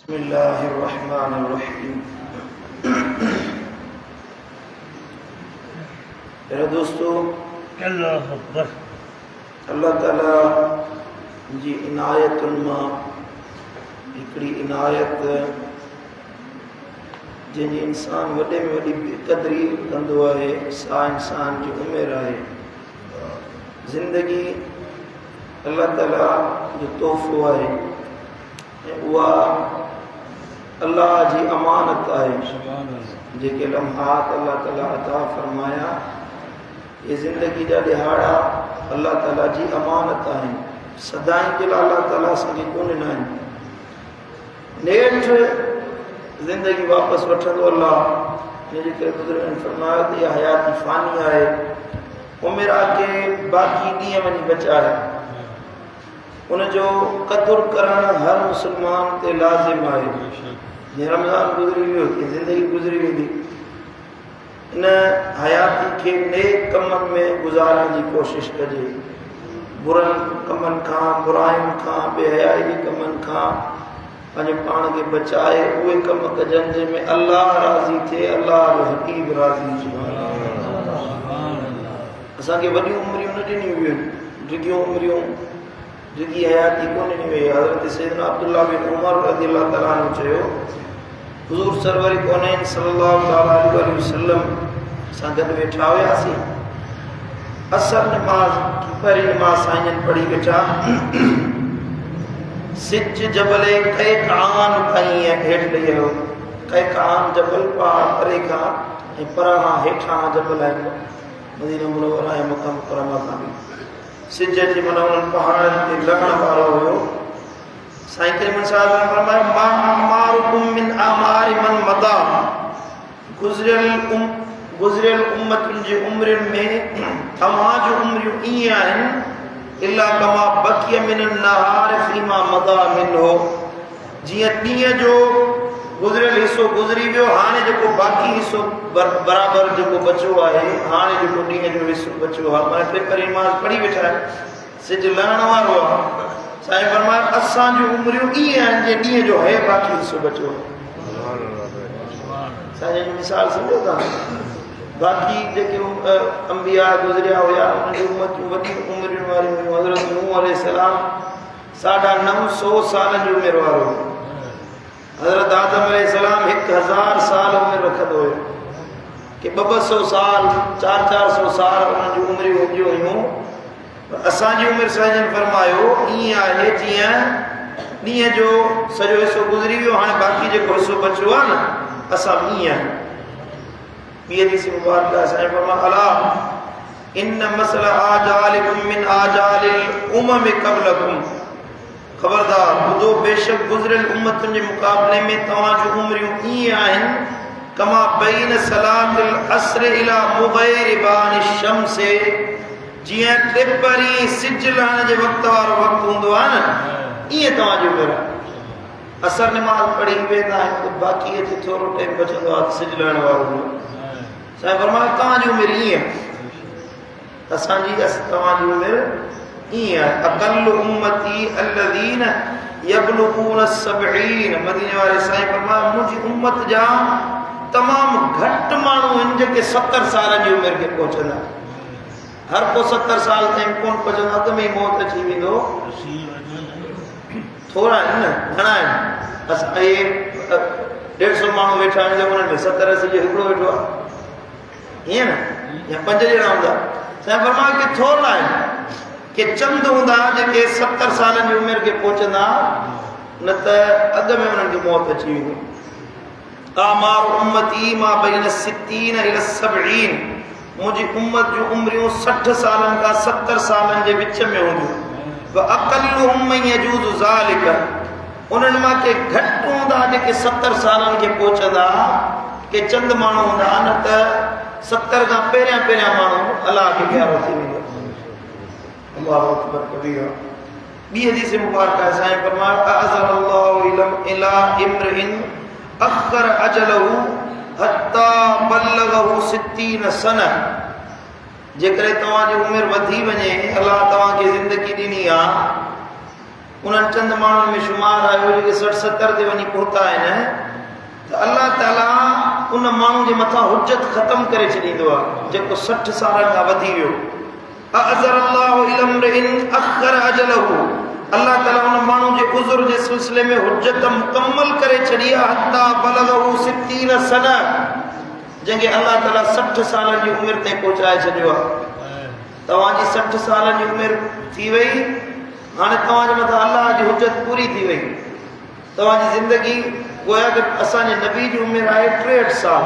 बिस्मिल्लाहिर्रहमानिर्रहीम। मेरे दोस्तों, अल्लाह ताला जी इनायतुन मां हिकिड़ी इनायत जंहिंजी इंसान वॾे में वॾी बेक़दरी कंदो आहे, सा इंसान जी उमिरि आहे। ज़िंदगी अल्लाह ताला जो तोहफ़ो आहे ऐं उहा अल्लाह जी अमानत आहे। जेके लम्हात अल्लाह ताला अता फरमाया, ये ज़िंदगी जा ॾिहाड़ा अल्लाह ताला जी अमानत आहिनि। सदाईं जे लाइ अल्लाह ताला असांखे कोन ॾिना आहिनि। नेठि ज़िंदगी वापसि वठंदो अल्लाह, हिनजे करे बुज़ुर्गनि फरमायो त इहा हयाती फ़ानी आहे। उमिरि आहे के बाक़ी ॾींहं वञी बचाए। उनजो क़दुरु करणु हर मुस्लमान ते लाज़िम आहे। जीअं रमज़ान गुज़री वियो, तीअं ज़िंदगी गुज़री वेंदी। इन हयाती खे नेक कमनि में गुज़ारण जी कोशिशि कजे। बुरनि कमनि खां, बुराइयुनि खां, बेहयाई जे कमनि खां पंहिंजे पाण खे बचाए उहे कम कजनि जंहिंमें अल्लाह राज़ी थिए, अल्लाह जो हबीब राज़ी थिए। असांखे वॾियूं उमिरियूं न ॾिनियूं वियूं, डिघियूं उमिरियूं, डिघी हयाती कोन ॾिनी वई। हज़रत सैयदना अब्दुल्लाह बिन उमर रज़ियल्लाहु ताला अन्हु चयो, हुज़ूर सरवर कौनैन सल्लल्लाहु अलैहि वसल्लम सां गॾु वेठा हुयासीं। असर नमाज़ पहिरीं नमाज़ साईं पढ़ी वेठा। सिज जबल कैकान ताईं हेठि लही वियो। कैकान जबल पहाड़ परे खां ऐं परां खां हेठां जबल आहिनि, मदीना मुनव्वरा ऐं मक्का मुकरमा खां बि। सिज जे माना उन्हनि पहाड़नि ते लहण वारो हुयो। साईं करीम सल्लल्लाहु अलैहि वसल्लम फरमायो, मा अमारुकुम मिन अमारि मन मदा। गुज़रियल उम्मतुनि जी उमिरियुनि में तव्हां जूं उमिरियूं ईअं आहिनि, इल्ला कमा बकिय मिन नहार फीमा मदा मिनहो। जीअं ॾींहं जो गुज़रियल हिसो गुज़री वियो, हाणे जेको बाक़ी हिसो बराबरि जेको बचियो आहे, हाणे जेको ॾींहं जो हिसो बचियो आहे, माना टे पहिरीं नमाज़ पढ़ी वेठा आहिनि। सिज लहण वारो आहे। साईं फरमायो, असां जूं उमिरियूं ईअं आहिनि जे ॾींहं जो है बाक़ी हिसो बचियो आहे। साईं जी मिसाल सम्झो था। बाक़ी जेके अंबिया गुज़रिया हुया, उन्हनि जी उम्मतूं वॾियूं उमिरियुनि वारियूं हुयूं। हज़रत नूह अलैहिस्सलाम 950 सालनि जी उमिरि वारो। हज़रत आदम अलैहिस्सलाम 1000 साल उमिरि रखंदो हुयो। के 200 साल 400 साल उन्हनि जूं उमिरियूं हूंदियूं हुयूं। असांजी उमिरि साईं फरमायो ईअं आहे जीअं ॾींहं जो सॼो हिसो गुज़री वियो, हाणे बाक़ी जेको हिसो बचियो आहे न, असां ईअं आहियूं। ॿी हदीस मुबारक साईं फरमायो, अला इन मसल आजालिकुम मिन आजालिल उमम क़बलकुम। ख़बरदार ॿुधो, बेशक गुज़रियल उम्मतुनि जे मुक़ाबले में तव्हां जूं उमिरियूं ईअं आहिनि, कमा बैन सलातिल असर इला मुग़रिबान शम्स। जीअं टिपरी सिज लहण जे वक़्त वारो वक़्तु हूंदो आहे न, ईअं तव्हांजी उमिरि आहे। असर नमाज़ पढ़ी वेंदा आहिनि त बाक़ी अचे थोरो टाइम बचंदो आहे, सिज लहण वारो हूंदो। साईं फरमायो, तव्हांजी उमिरि ईअं, असांजी तव्हांजी उमिरि ईअं आहे। अक़ल उम्मती अल्लज़ीन यबलुगून 70। मदीने वारे साईं फरमायो, मुंहिंजी उम्मत जा तमामु घटि माण्हू आहिनि जेके 70 सालनि जी उमिरि खे पहुचंदा। हर को 70 साल ताईं कोन पहुचंदो, अॻ में ई मौत अची वेंदो। थोरा आहिनि न, घणा आहिनि। असां इहे 150 माण्हू वेठा आहिनि, उन्हनि में 70-80 जो हिकिड़ो वेठो आहे, ईअं न, या 5 ॼणा हूंदा। साईं फरमायो कि थोरा आहिनि, कि चंद हूंदा जेके 70 सालनि जी उमिरि खे पहुचंदा, न त अॻ में उन्हनि खे मौत अची वेंदी। आमार उम्मती मा बैन 60 इला 70। मुंहिंजी उम्मत जूं उमिरियूं 60 सालनि खां 70 सालनि जे विच में हूंदियूं। अक़ल्लुहुम मन यजूज़ु ज़ालिक। उन्हनि मां के घटि हूंदा जेके 70 सालनि खे पहुचंदा, के चंद माण्हू हूंदा, न त 70 खां पहिरियां माण्हू अलाह खे प्यारो थी वेंदो। अल्लाहु अकबर कबीरा। ॿी हदीस मुबारक आहे साईं फरमायो, अज़रल्लाहु इला इम्रिन अख़र अजलहु हत्ता बल्लगहु 60 सना। जेकॾहिं तव्हांजी उमिरि वधी वञे, अलाह तव्हांखे ज़िंदगी ॾिनी आहे, उन्हनि चंद माण्हुनि में शुमार आयो जेके 60-70 ते वञी पहुता आहिनि त अल्लाह ताला उन माण्हू जे मथां हुज्जत ख़तम करे छॾींदो आहे जेको 60 सालनि खां वधी वियो। अज़र अल्लाहु इला इम्रिइन अख़र अजलहु, अल्लाह ताला उन माण्हू जे उज़्र जे सिलसिले में हुज्जत मुकम्मल करे छॾी आहे हत्ता बलगहु 60 सना, जंहिंखे अल्लाह ताला 60 सालनि जी उमिरि ताईं पहुचाए छॾियो आहे। तव्हांजी 60 सालनि जी उमिरि थी वई, हाणे तव्हांजे मथां अल्लाह जी हुज्जत पूरी थी वई। तव्हांजी ज़िंदगी गोया कि असांजे नबी जी उमिरि आहे 63 साल।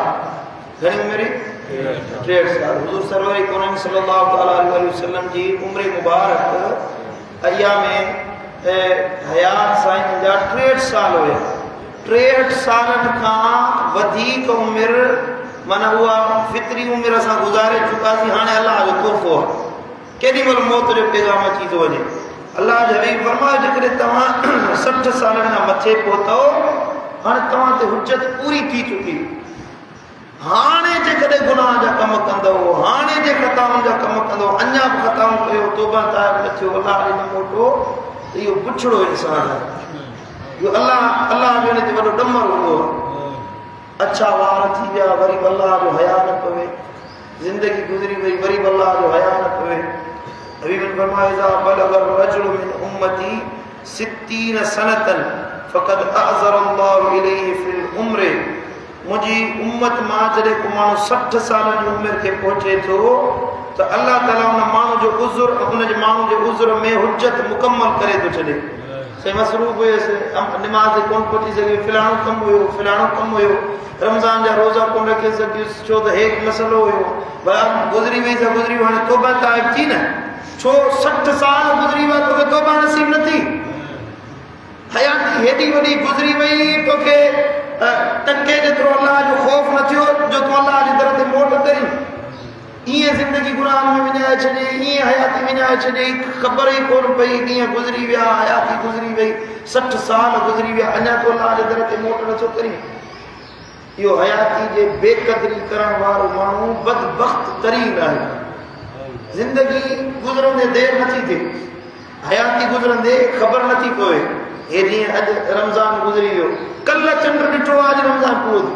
घणी उमिरि? 63 साल। हुज़ूर सरवर कौन सल्लल्लाहु अलैहि वसल्लम जी उमिरि मुबारक अयाम हयात साईं जा 63 साल हुया। 63 सालनि खां वधीक उमिरि माना उहा फितरी उमिरि असां गुज़ारे चुकासीं। हाणे अलाह जो तोहफ़ो आहे, केॾी महिल मौत जो पैगाम अची थो वञे। अल्लाह जो हबीब फरमायो जेकॾहिं तव्हां 60 सालनि खां मथे पहुतो, हाणे तव्हां ते हुज्जत पूरी थी चुकी। हाणे जेकॾहिं गुनाह जा कम कंदव, हाणे जे ख़ताउनि जा कम कंदव, अञा बि ख़ताऊं कयो, तौबा ताइब न थियो, अल्लाह ॾे न मोटो, त इहो पुछड़ो इंसान आहे। इहो अल्लाह जो हिन ते वॾो ॾमर हूंदो आहे। अच्छा वार थी विया, वरी अल्लाह जो हया न पवे, ज़िंदगी गुज़री वई, वरी अल्लाह जो हया न पवे। हबीब फरमायो इज़ा बलग रजुल मिन उम्मती 60 सनतन फ़क़द अअज़र अल्लाहु इलैहि फिल उम्र, मुंहिंजी उम्मत मां जॾहिं को माण्हू 60 सालनि जी उमिरि खे पहुचे थो त अल्लाह ताला उन माण्हू जो उज़्र, उनजे माण्हू जे उज़्र में हुज्जत मुकम्मल करे थो छॾे। से मसरूफ़ हुयसि, निमाज़ कोन पहुची सघे, फिलाणो कमु हुयो, फिलाणो कमु हुयो, रमज़ान जा रोज़ा कोन रखे सघियुसि छो त हेठि मसइलो हुयो, भला गुज़री वई त गुज़री, हाणे तौबा ताइब थी न, छो 60 साल गुज़री विया तोखे तौबा नसीब न थी? हयाती हेॾी वॾी गुज़री वई, तोखे टके जेतिरो अल्लाह जो ख़ौफ़ न थियो जो तूं अल्लाह जे दर ते मोट करी। ईअं ज़िंदगी गुनाह में विञाए छॾी, ईअं हयाती विञाए छॾी, ख़बर ई कोन पई कीअं गुज़री विया, हयाती गुज़री वई, 60 साल गुज़री विया, अञा तो अल्लाह जे दर ते मोट नथो करी। इहो हयाती जे बेक़दरी करण वारो माण्हू बदबख़्त तरीन आहे। ज़िंदगी गुज़रंदे देरि नथी थिए, हयाती गुज़रंदे ख़बर नथी पवे। हे जीअं अॼु रमज़ान गुज़री वियो, कल्ह चंड ॾिठो, अॼु रमज़ान पूरो थी,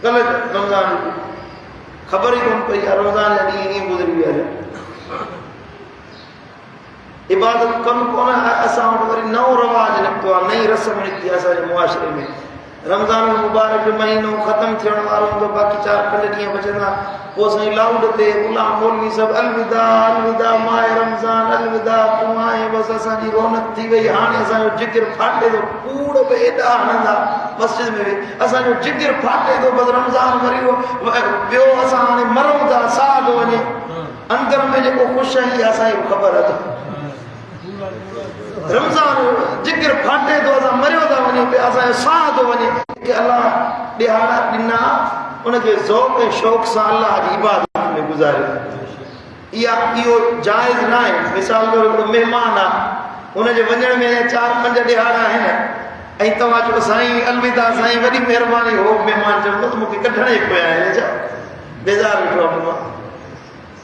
कल्ह रमज़ान ख़बर ई कोन पई आहे, रमज़ान जा ॾींहं ईअं गुज़री विया। इबादत कमु कोन आहे, असां वटि वरी नओं रवाज निकितो आहे, नई रस्म निकिती आहे असांजे मुआशिरे में। रमज़ान मुबारक जो महीनो ख़तमु थियण वारो हूंदो, बाक़ी 4-5 ॾींहं बचंदा, पोइ साईं लाउड ते गुलाम मौलवी सभु अलविदा अलविदा माए रमज़ान अलविदा तूं आए, बसि असांजी रौनक थी वई। हाणे असांजो जिगर फाटे थो, कूड़ बि एॾा हणंदा मस्जिद में वेही, असांजो जिगर फाटे थो, बसि रमज़ान वरी ॿियो असां हाणे मरूं था, साह थो वञे, अंदर में जेको ख़ुशि आहे असांखे ख़बर आहे। रमज़ान जिगर फाटे थो, असां मरियो था वञूं पिया, असांजो साह थो वञे कि अल्लाह ॾिहाड़ा ॾिना, उनखे ज़ौक़ ऐं शौक़ सां अल्लाह जी इबादत में गुज़ारे। इहो जाइज़ न आहे। मिसाल तौर हिकिड़ो महिमान आहे, हुनजे वञण में 4-5 ॾिहाड़ा आहिनि ऐं तव्हां चओ साईं अलविदा साईं वॾी महिरबानी, हो महिमान चवंदो त मूंखे कढण ई पिया आहिनि, छा बेज़ार वेठो आहे मां,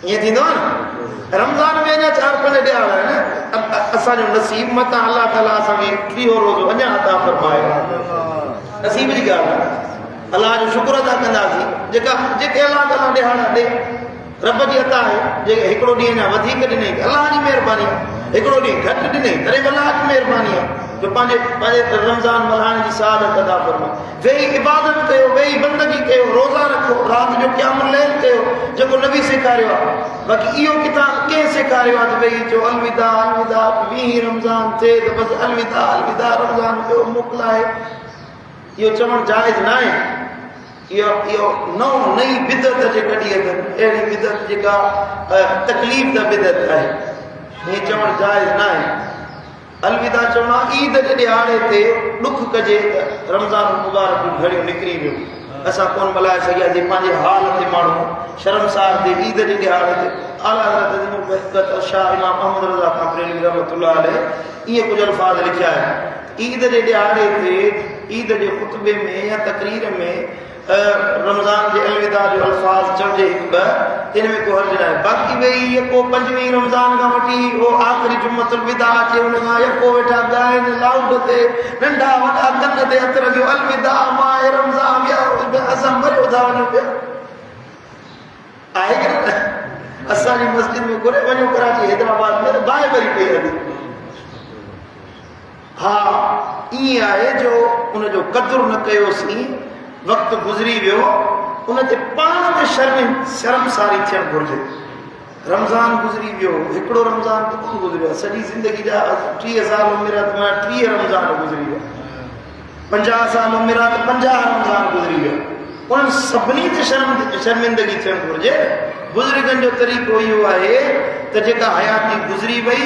ईअं थींदो आहे न। रमज़ान में अञा 4-5 ॾिहाड़ा आहिनि, असांजो नसीब मतां अल्लाह ताला असांखे 30 रोज़ो अञा अता फरमायो, नसीब जी ॻाल्हि आहे। अल्लाह जो शुक्र अदा कंदासीं जेके अल्लाह ताला ॾिहाड़ा ॾे, रब जी अता आहे। जेके हिकिड़ो ॾींहुं अञा वधीक ॾिनई, अल्लाह जी महिरबानी आहे, हिकिड़ो ॾींहुं घटि ॾिनई, तॾहिं बि अल्लाह जी महिरबानी आहे जो पंहिंजे रमज़ान मल्हाइण जी सआदत अदा फरमाए। वेही इबादत कयो, वेही बंदगी कयो, रोज़ा रखो, राति जो क़यामुल लैल कयो, जेको नबी सेखारियो आहे। बाक़ी इहो किथां कंहिं सेखारियो आहे त वेही चओ अलविदा अलविदा, 20 रमज़ान थिए त बसि अलविदा अलविदा, रमज़ान ॿियो मोकिलाए, इहो चवणु जाइज़ न आहे। इहो नई बिदत जे कढी अथनि, अहिड़ी बिदत जेका तकलीफ़ द बिदत आहे, हीअं चवणु जाइज़ न आहे। अलविदा चवणो आहे ईद जे ॾिहाड़े ते ॾुख कजे त रमज़ान मुबारक जूं घड़ियूं निकिरी वियूं, असां कोन मल्हाए सघियासीं, पंहिंजे हाल ते माण्हू शर्मसार ते ईद जे ॾिहाड़े ते। आला हज़रत शाह इमाम अहमद रज़ा खां रहमतुल्लाह अलैह इहे कुझु अल्फाज़ लिखिया आहिनि, ईद जे ॾिहाड़े ते ईद के खुतबे में या तकरीर में रमज़ान के अलविदा जो अल्फाज चवजे हिकु ॿ इन में को हर्ज न आहे। बाक़ी भई ये को 5वीं रमज़ान खां वठी वो आख़िरी जुम्मतुल विदा अचे उन खां यको वेठा ॻाइनि लाउड ते नंढा वॾा कन ते हथ रखियो अलविदा माए रमज़ान या असां मरियो था वञूं पिया आहे कि न। असांजी मस्जिद में घुरे वञो कराची हैदराबाद में बाहि भरी पई हली। हाँ ईअं आहे जो उनजो क़दुरु न कयोसीं वक्त गुज़री वियो उन ते पाण ते शर्मसारी थियणु घुरिजे। रमज़ान गुज़री वियो हिकिड़ो रमज़ान त कोन गुज़रियो आहे सॼी ज़िंदगी जा 30 साल उमिरि आहे त मां 30 रमज़ान गुज़री विया 50 साल उमिरि आहे त 50 रमज़ान गुज़री विया। उन्हनि सभिनी ते शर्मिंदगी थियणु घुरिजे। बुज़ुर्गनि जो तरीक़ो इहो आहे त जेका हयाती गुज़री वई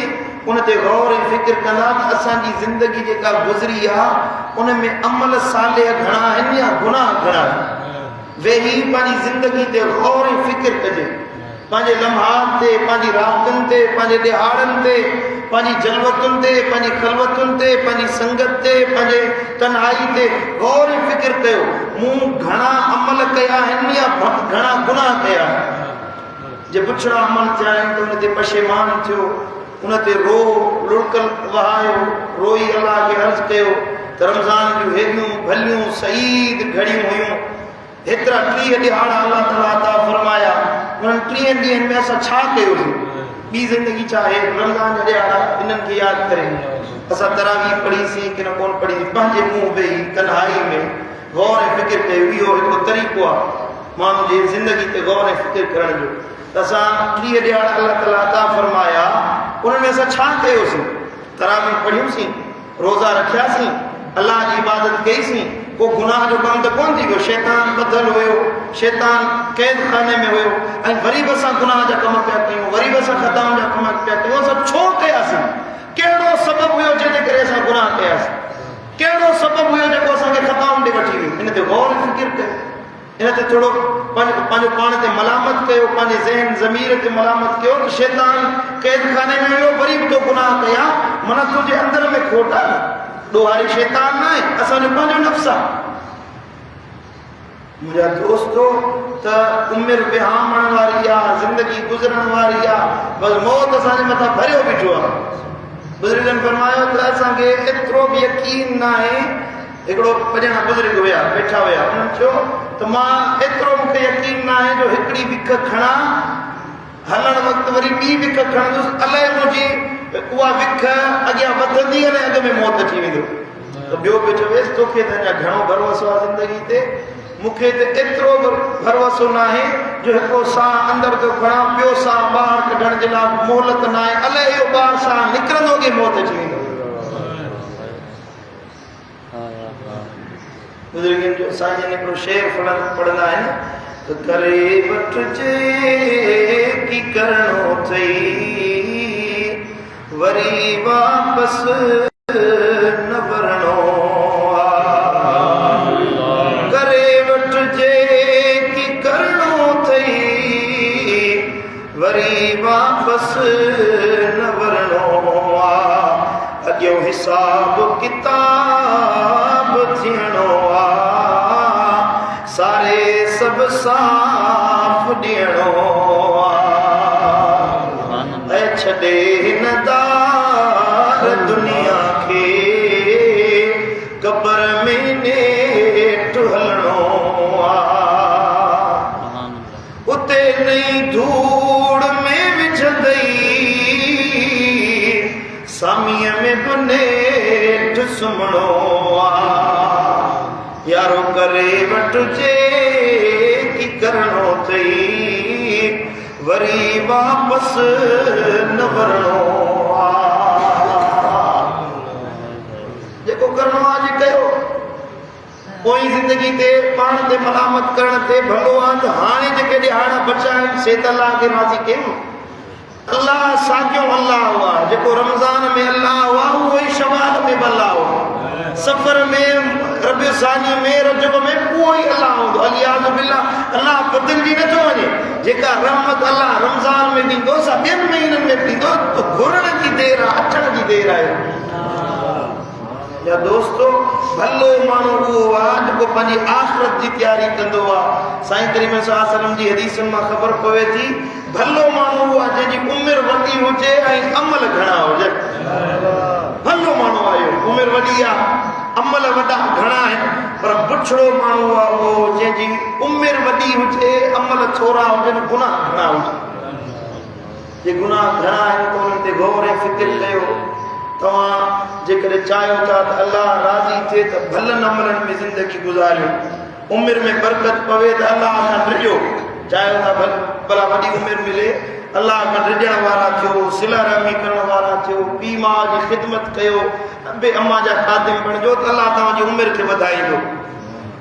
उन ते गौर ऐं फ़िक्र कंदा त असांजी ज़िंदगी जेका गुज़री आहे उन में अमल सालिह घणा आहिनि या गुनाह घणा आहिनि। वेही पंहिंजी ज़िंदगी ते गौर ऐं फ़िक्र कजे पंहिंजे लम्हात ते पंहिंजी रातुनि ते पंहिंजे ॾिहाड़नि ते पंहिंजी जलवतुनि ते पंहिंजी ख़लवतुनि ते पंहिंजी संगत ते पंहिंजे तन्हाई ते गौर ऐं फ़िक्र कयो मूं घणा अमल कया आहिनि या घणा गुनाह कया आहिनि। जे पुछड़ा अमल थिया आहिनि त उन ते पशेमान थियो उन ते रो लुड़कल वहायो रोई अल्लाह खे अर्ज़ कयो त रमज़ान जूं हेॾियूं भलियूं सईद घड़ियूं हुयूं हेतिरा 30 ॾिहाड़ा अल्लाह ताला अता फरमाया उन्हनि 30 ॾींहंनि में असां छा कयोसीं ॿी ज़िंदगी छा आहे रमज़ान जा ॾिहाड़ा इन्हनि खे यादि करे असां तरावी पढ़ीसीं कि न कोन पढ़ीसीं पंहिंजे मुंहुं वेही तन्हाई में गौर ऐं फ़िक्र कयो इहो हिकिड़ो तरीक़ो आहे माण्हू जी ज़िंदगी ते गौर ऐं फ़िक्र करण जो। त असां 30 ॾिहाड़ा अल्लाह ताला अता फरमाया उन्हनि में असां छा कयोसीं तरावी पढ़ियूंसीं रोज़ा रखियासीं अल्लाह जी इबादत कईसीं को गुनाह जो कमु त कोन थी वियो शैतान ॿधल हुयो शैतान क़ैद खाने में हुयो ऐं वरी बि असां गुनाह जा कम पिया कयूं वरी बि असां ख़ताउनि जा कम पिया कयूं असां छो कयासीं कहिड़ो सबबु हुयो जंहिंजे करे असां गुनाह कयासीं कहिड़ो सबबु हुयो जेको असांखे ख़ताउनि ॾे वठी वियो इन ते गौर फ़िकिर कयो इन ते थोरो पंहिंजो पाण ते मलामत कयो पंहिंजे ज़हन ज़मीर ते मलामत कयो त शैतान क़ैद खाने में वियो वरी बि तो गुनाह कया माना तुंहिंजे अंदर में खोट आहे ॾोहारी शैतान न आहे असांजो पंहिंजो नफ़्स आहे। मुंहिंजा दोस्तो त उमिरि विहामण वारी आहे ज़िंदगी गुज़रण वारी आहे बसि मौत असांजे मथां भरियो बीठो आहे। बुज़ुर्गनि फरमायो त असांखे एतिरो बि यकीन न आहे हिकिड़ो पॼणा बुज़ुर्ग हुया वेठा हुया उन्हनि चयो त मां एतिरो मूंखे यकीन न आहे जो हिकिड़ी विख खणा हलण वक़्तु वरी ॿी विख खणंदुसि अलाए मुंहिंजी उहा विख अॻियां वधंदी अलाए अॻ में मौत अची वेंदो त ॿियो बि चवेसि तोखे त अञा घणो भरोसो आहे ज़िंदगी ते मूंखे त एतिरो बि भरोसो न आहे जो हिकिड़ो साह अंदरि थो खणा ॿियो साह ॿाहिरि कढण जे लाइ मोहलत न आहे अलाए इहो ॿाहिरि साह निकिरंदो की मौत अची वेंदो। बुज़ुर्गनि जो असांजे हिकिड़ो शेर पढ़ंदा आहिनि त करे वठिजे की करणो अथई वरी वापसि न वरणो करे वठिजे की करणो अथई वरी वापसि न वरणो अॻियो हिसाब किताब थियणो सारे सब साफ़ ॾियणो ऐं छॾे हिन दार दुनिया खे क़बर में नेठि हलणो उते नई धूड़ में विझंदई सामीअ में बि नेठि सुम्हणो यारो करे वठिजे की करणो अथई वरी वापसि न वरणो जेको करणो आहे जे कयो पोइ ज़िंदगी ते पाण ते मलामत करण ते भलो आहे त हाणे जेके ॾिहाड़ा बचा आहिनि से त अलाह खे राज़ी कयूं अल्लाह साॻियो अल्लाह हुआ जेको रमज़ान में अल्लाह हुआ उहो ई शवाल में बि अल्लाह हुआ सफ़र में रबियो सानी में रजब में उहो ई अल्लाह हूंदो अलियाज़ु बिल्लाह अल्लाह बदिलजी नथो वञे जेका रहमत अल्लाह रमज़ान में ॾींदो सा ॿियनि महीननि में ॾींदो त घुरण जी देरि आहे अचण जी देरि आहे या दोस्तों भलो माण्हू उहो आहे जेको पंहिंजी आख़िरत जी तयारी कंदो आहे। साईं करीम सल्लल्लाहु अलैहि वसल्लम जी हदीसुनि मां ख़बर पवे थी भलो माण्हू उहो आहे जंहिंजी उमिरि वॾी हुजे ऐं अमल घणा हुजनि। भलो माण्हू आहे उमिरि वॾी आहे अमल वॾा घणा आहिनि, पर बुछड़ो माण्हू आहे उहो जंहिंजी उमिरि वॾी हुजे अमल थोरा हुजनि गुनाह घणा हुजनि। जे गुनाह घणा आहिनि त उन्हनि ते गौर ऐं फिक्र कयो। तव्हां जेकॾहिं चाहियो था त अल्लाह राज़ी थिए त भलनि अमलनि में ज़िंदगी गुज़ारियो, उमिरि में बरकत पवे त अल्लाह खां रिॼो। चाहियो था भला वॾी उमिरि मिले, अल्लाह खां रिॼण वारा थियो, सिला रहमी करण वारा थियो, पीउ माउ जी ख़िदमत कयो, अबे अम्मा जा ख़ादिम बणिजो त अल्लाह तव्हांजी उमिरि खे वधाईंदो।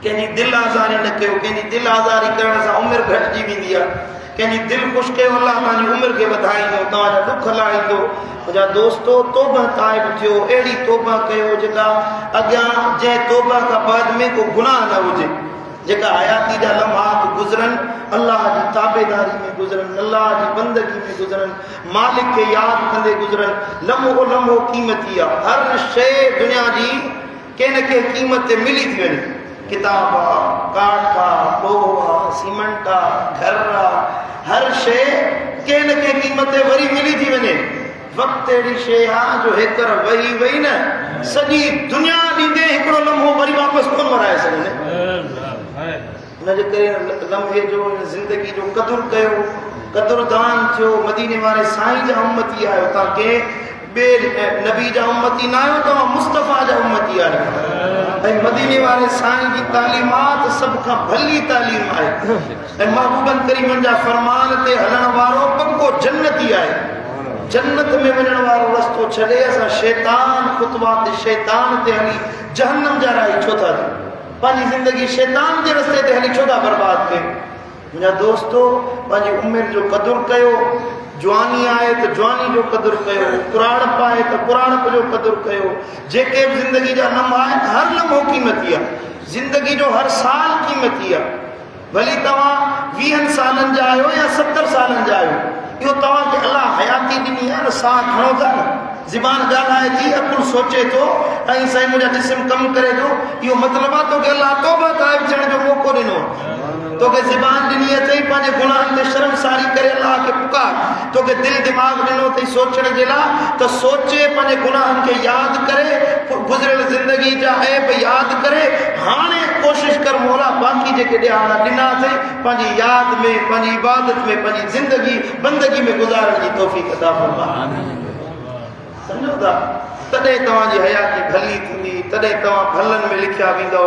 कंहिंजी दिलि आज़ारी न कयो, कंहिंजी दिलि आज़ारी करण सां उमिरि घटिजी वेंदी आहे। कंहिंजी दिलि ख़ुशि कयो अल्लाह तव्हांजी उमिरि खे वधाईंदो, तव्हांजा दुख लाहींदो। मुंहिंजा दोस्तो तौबह ताइब थियो, अहिड़ी तौबह कयो जेका अॻियां जंहिं तौबह खां बाद में को गुनाह न हुजे, जेका हयाती जा लम्हात गुज़रनि अल्लाह जी ताबेदारी में गुज़रनि, अल्लाह जी बंदगी में गुज़रनि, मालिक खे यादि कंदे गुज़रनि। लम्हो लम्हो क़ीमती आहे, हर शइ दुनिया जी कंहिं न कंहिं क़ीमत ते मिली थी वञे। किताब आहे, काठ आहे, लोहो आहे, सीमेंट आहे, घर आहे, हर शइ कंहिं न कंहिं क़ीमत ते वरी मिली थी वञे। वक़्तु अहिड़ी शइ आहे जो हेकर वही वही न सॼी दुनिया ॾींदे हिकिड़ो लम्हो वरी वापसि कोन वराए सघंदे। हुनजे करे लम्हे जो ज़िंदगी जो क़दुरु कयो, क़दुरदान थियो। मदीने वारे साईं जा उम्मती आहियो, तव्हां कंहिं ॿिए नबी जा उम्मती न आहियो, तव्हां मुस्तफ़ा जा उम्मती आहियो। ऐं मदीने वारे साईं जी तालीमात सभ खां भली तालीम आहे ऐं महबूबन करीमनि जा फरमान ते हलण वारो पक्को जन्नती आहे। जन्नत में वञण वारो रस्तो छॾे असां शैतान ख़ुतवात शैतान ते हली जहन्नम जा राही छो था थियूं, पंहिंजी ज़िंदगी शैतान जे रस्ते ते हली छो था बर्बाद कयूं। मुंहिंजा दोस्तो पंहिंजी उमिरि जो क़दुरु कयो। जवानी आहे त जवानी जो क़दुरु कयो, पुराणप आहे त पुराणप जो क़दुरु कयो। जेके बि ज़िंदगी जा लम्हा आहिनि हर लम्हो क़ीमती आहे, ज़िंदगी जो हर साल क़ीमती आहे। भली तव्हां 20 सालनि जा आहियो या 70 सालनि जा आहियो, इहो तव्हांखे अलाह हयाती ॾिनी आहे न, साह खणो था न, ज़बान ॻाल्हाए थी, अकुलु सोचे थो ऐं साईं मुंहिंजा जिस्म कमु करे थो। इहो मतिलबु आहे तोखे अलाह तौबह ताइब थियण जो मौक़ो ॾिनो, तोखे ज़बान ॾिनी अथई पंहिंजे गुनाहनि ते शर्मसारी करे अलाह खे पुकार, तोखे दिलि दिमाग़ ॾिनो अथई सोचण जे लाइ त सोचे पंहिंजे गुनाहनि खे यादि करे, गुज़िरियल ज़िंदगी जा ऐब यादि करे। हाणे कोशिशि कर मौला बाक़ी जेके ॾियारा ॾिना अथई पंहिंजी यादि में, पंहिंजी इबादत में, पंहिंजी ज़िंदगी बंदगी में गुज़ारण जी तौफ़ीक़ अता फरमा। सम्झो था, तॾहिं तव्हांजी हयाती भली थींदी, तॾहिं तव्हां भलनि में लिखिया वेंदव।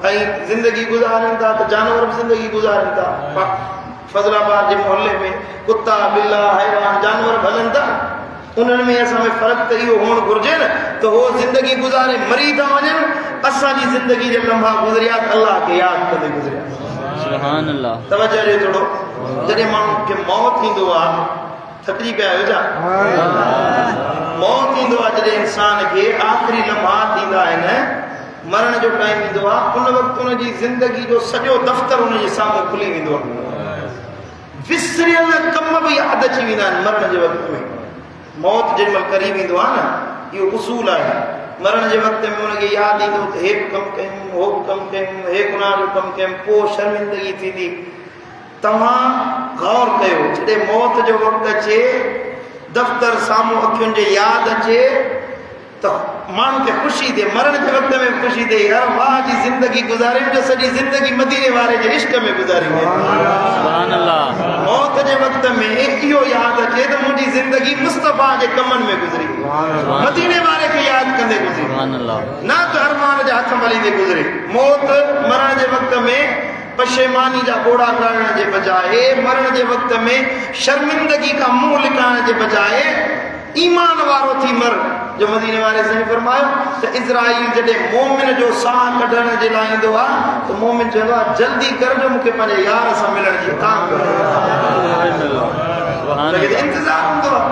ऐं ज़िंदगी गुज़ारनि था त जानवर बि ज़िंदगी गुज़ारनि था। फज़लाबाद जे मोहल्ले में कुता बिला हैवान जानवर हलनि था, उन्हनि में असां में फ़र्क़ु त इहो हुअणु घुरिजे न त उहो ज़िंदगी गुज़ारे मरी था वञनि, असांजी ज़िंदगी जा लम्हा गुज़रिया अल्लाह खे यादि कंदे गुज़रिया। सुभान अल्लाह। तवजो ॾियो थोरो, जॾहिं माण्हू खे मौत थींदो आहे, थकिजी पिया आहियो छा? मौत थींदो आहे जॾहिं इंसान खे आख़िरी लम्हा थींदा आहिनि, मरण जो टाइम ईंदो आहे, उन वक़्तु हुनजी ज़िंदगी जो सॼो दफ़्तर हुनजे साम्हूं खुली वेंदो आहे। विसरियल कम बि यादि अची वेंदा आहिनि मरण जे वक़्त में। मौत जेॾी महिल करीब ईंदो आहे न, इहो उसूल आहे, मरण जे वक़्त में हुनखे यादि ईंदो त हे बि कमु कयूं, हो बि कमु कयूं, हे गुनाह जो कमु कयूं, पोइ शर्मिंदगी थींदी। तव्हां गौर कयो, जॾहिं मौत जो वक़्तु अचे, दफ़्तर साम्हूं अखियुनि जे यादि अचे त माण्हू खे ख़ुशी थिए। मरण जे वक़्त में ख़ुशी थिए, यार वाह जी ज़िंदगी गुज़ारे, जो सॼी ज़िंदगी मदीने वारे जे इश्क में गुज़ारी वई। सुभान अल्लाह। मौत जे वक़्त में इहो यादि अचे त मुंहिंजी ज़िंदगी मुस्तफ़ा जे कमनि में गुज़री, मदीने वारे खे यादि कंदे गुज़री, न त अरमान जा हथ मलींदे गुज़री। मौत मरण जे वक़्त में पशेमानी जा ॿोड़ा करण जे बजाए, मरण जे वक़्त में शर्मिंदगी का मुंहुं लिकाइण जे बजाए ईमान वारो थी मर। जो मदीने वारे साईं फरमायो त इज़राइल जॾहिं मोमिन जो साह कढण जे लाइ ईंदो आहे त मोमिन चवंदो आहे जल्दी कर जो मूंखे पंहिंजे यार सां मिलण जी काम करे। इंतज़ार हूंदो आहे,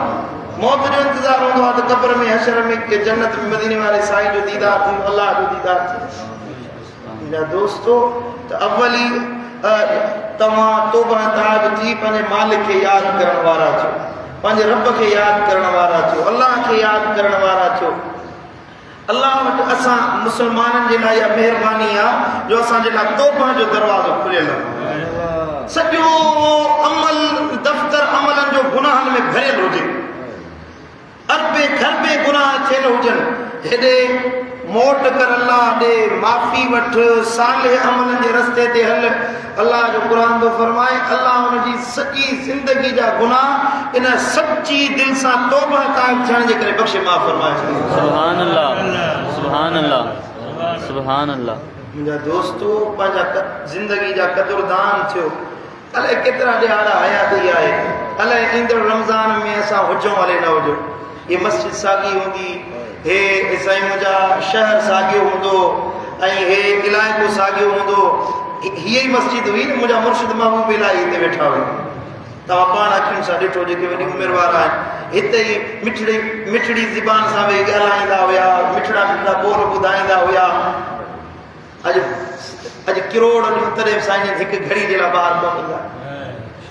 मौत जो इंतज़ार हूंदो आहे त क़ब्र में, हशर में, के जन्नत में मदीने वारे साईं जो दीदार थी, अल्लाह जो दीदार थी। मुंहिंजा दोस्तो, त अवली तव्हां तौबह ताइब थी पंहिंजे मालिक खे यादि करण वारा थियो, पंहिंजे रब खे यादि करण वारा थियो, अल्लाह खे यादि करण वारा थियो। अल्लाह वटि असां मुसलमाननि जे लाइ इहा महिरबानी आहे जो असांजे लाइ तौबा जो दरवाज़ो खुलियल आहे। सॼो अमल दफ़्तर अमलनि जो गुनाहनि में भरियल हुजे, अरबे खरबे गुनाह थियल हुजनि, हेॾे मोट कर अल्लाह ॾे माफ़ी वठ, सालिह अमलनि जे रस्ते ते हल। अल्लाह जो क़ुरान थो फरमाए अल्लाह हुनजी सॼी ज़िंदगी जा गुनाह इन सची दिलि सां तौबा ताइब थियण जे करे बख़्शे माफ़ फरमाए। सुभान अल्लाह, सुभान अल्लाह, सुभान अल्लाह। मुंहिंजा दोस्तो, पंहिंजा ज़िंदगी जा क़दुरदान थियो। अलाए केतिरा ॾियारा हयाती आहे, अलाए ईंदड़ रमज़ान में असां हुजूं हले न हुजूं। ये मस्जिद साॻी हूंदी, हे साईं मुंहिंजा शहर साॻियो हूंदो, ऐं हे इलाइक़ो साॻियो हूंदो। हीअ ई मस्जिद हुई न, मुंहिंजा मुर्शिद महबूब इलाही हिते वेठा हुआ। तव्हां पाण अखियुनि सां ॾिठो, जेके वॾी उमिरि वारा आहिनि हिते ई मिठड़ी ज़बान सां वेही ॻाल्हाईंदा हुया, मिठड़ा मिठड़ा ॿोल ॿुधाईंदा हुया। अॼु किरोड़ ॾींहं तॾहिं साईं हिकु घड़ी जे लाइ ॿाहिरि कोन ईंदा,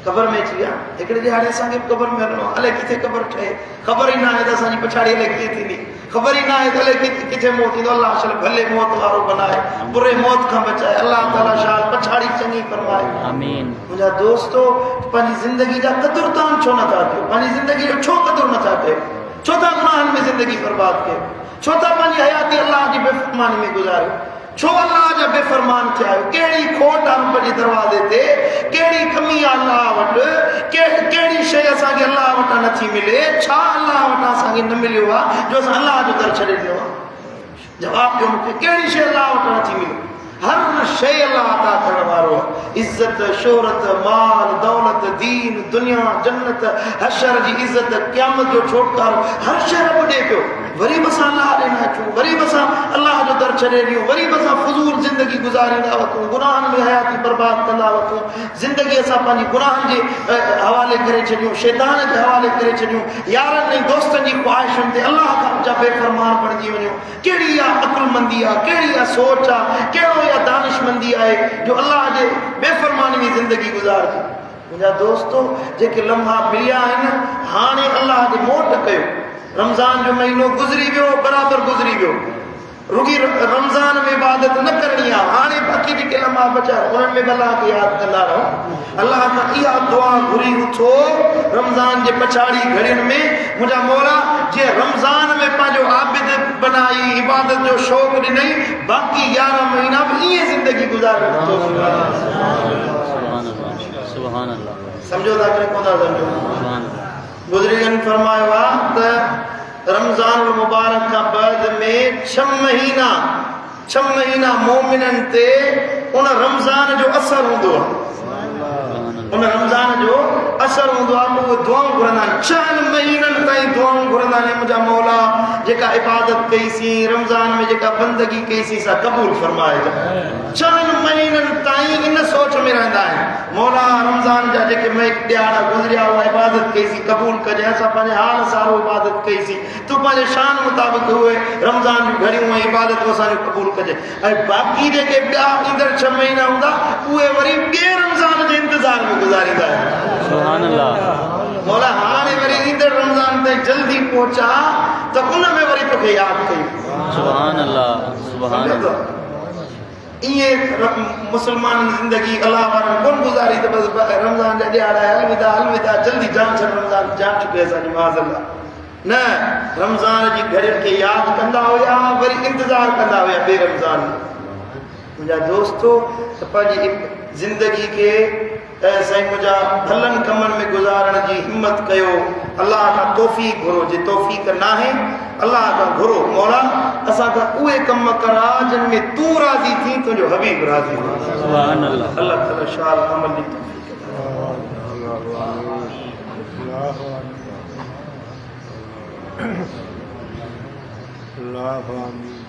ख़बर में अची विया। हिकिड़े ॾियारे असांखे क़बर में हलणो, अलाए किथे क़बर ठहे, ख़बर ई न आहे त असांजी पछाड़ी अलाए कीअं थींदी, ख़बर ई न आहे त अलाए किथे मौत ईंदो। अलाह शल भले मौत वारो बनाए, बुरे मौत खां बचाए। अलाह ताला शाह पछाड़ी चङी फरमाए। आमीन। मुंहिंजा दोस्तो, पंहिंजी ज़िंदगी जा क़दुरदान छो नथा कयो? पंहिंजी ज़िंदगी जो छो क़दुरु नथा कयो? छो था गुनाहनि में ज़िंदगी बर्बाद कयो? छो था पंहिंजी हयाती अलाह जी बेफ़रमानी में गुज़ारियो? छो अल्लाह जा बेफ़रमान थिया आहियो? कहिड़ी खोट आहे रब जे दरवाज़े ते? कहिड़ी कमी आहे अल्लाह वटि? कहिड़ी शइ असांखे अल्लाह वटां नथी मिले? छा अल्लाह वटां असांखे न मिलियो आहे जो असां अल्लाह जो दर छॾे ॾिनो आहे? जवाबु ॾियो मूंखे, कहिड़ी शइ अल्लाह वटां नथी मिले? हर शइ अल्लाह अता करण वारो आहे। इज़त, शोहरत, माल, दौलत, दीन, दुनिया, जन्नत, हशर जी इज़त, क़यामत जो छोटकारो, हर शइ रब ॾे पियो। वरी बि असां अल्लाह ॾे न अचूं, वरी बि असां अल्लाह जो दर छॾे ॾियूं, वरी बि असां फज़ूल ज़िंदगी गुज़ारींदा वठूं, गुनाहनि में हयाती बर्बाद कंदा वठूं। ज़िंदगी असां पंहिंजी गुनाहनि जे हवाले करे छॾियूं, शैतान जे हवाले करे छॾियूं, यारनि ऐं दोस्तनि जी ख़्वाहिशुनि ते अल्लाह खां जा बेफ़रमान बणिजी वञूं। कहिड़ी इहा अक़ुलमंदी आहे, कहिड़ी इहा सोच आहे, कहिड़ो इहा दानिशमंदी आहे जो अल्लाह जे बेफ़रमानी में ज़िंदगी गुज़ारजे। मुंहिंजा दोस्तो, जेके लम्हा मिलिया आहिनि, हाणे अल्लाह जे मोट कयो। रमज़ान जो महीनो गुज़री वियो, बराबरि गुज़री वियो। रुगी रमज़ान में इबादत न करणी आहे। हाणे बाक़ी जेके लम्हा बचा उन्हनि में अल्लाह खे यादि कंदा रहो। अल्लाह खां इहा दुआ घुरी उथो रमज़ान जे पछाड़ी घड़ियुनि में, मुंहिंजा मौला जीअं रमज़ान में पंहिंजो आबिद बनाई, इबादत जो शौक़ु ॾिनई, बाक़ी 11 महीना बि ईअं ज़िंदगी गुज़ारे। सम्झो था कि कोन था सम्झो? बुज़ुर्गनि फरमायो आहे त रमज़ान मुबारक खां बाद में 6 महीना मोमिननि ते उन रमज़ान जो असर हूंदो आहे। उन रमज़ान जो असर हूंदो आहे। उहे दुआऊं घुरंदा आहिनि, 6 महीननि ताईं दुआऊं घुरंदा आहिनि, मुंहिंजा मौला जेका इबादत कईसीं रमज़ान में, जेका बंदगी कईसीं, सा क़बूल फरमाए। 6 महीननि ताईं इन सोच में रहंदा आहिनि, मौला रमज़ान जा जेके ॾियारा गुज़रिया उहा इबादत कईसीं, क़बूल कजे। असां पंहिंजे हाल सां इबादत कईसीं, तूं पंहिंजे शान मुताबिक़ उहे रमज़ान जूं घड़ियूं ऐं इबादतूं असांजो क़बूल कजे। ऐं बाक़ी जेके ॿिया ईंदड़ 6 महीना हूंदा, उहे वरी ॿिए रमज़ान जे इंतज़ार में गुज़ारींदा आहिनि। सुभान अल्लाह। मौला हाणे वरी ईंदड़ रमज़ान ताईं जल्दी पहुचा त उन में वरी तोखे यादि कई। सुभान अल्लाह, सुभान अल्लाह। ईअं मुस्लमान ज़िंदगी अलाह वारनि कोन गुज़ारी त बसि रमज़ान जा ॾियारा अलविदा अलविदा, जल्दी जान छॾ, रमज़ान जान चुके असांजी माज़अल्लाह। न, रमज़ान जी घड़ियुनि खे यादि कंदा हुया, वरी इंतज़ारु कंदा हुया ॿिए रमज़ान में। मुंहिंजा दोस्तो, त पंहिंजी ज़िंदगी खे साईं मुंहिंजा भलनि कमनि में गुज़ारण जी हिमत कयो। अलाह खां तौफ़ीक़ घुरो, जे तौफ़ीक़ न आहे अलाह खां घुरो, मौला असां खां उहे कम करा जिन में तूं राज़ी थी, तुंहिंजो हबीब राज़ी थी। सुभान अल्लाह। अल्लाह ताला शाल अमल जी तौफ़ीक़ अता फरमाए। अल्लाह आमीन।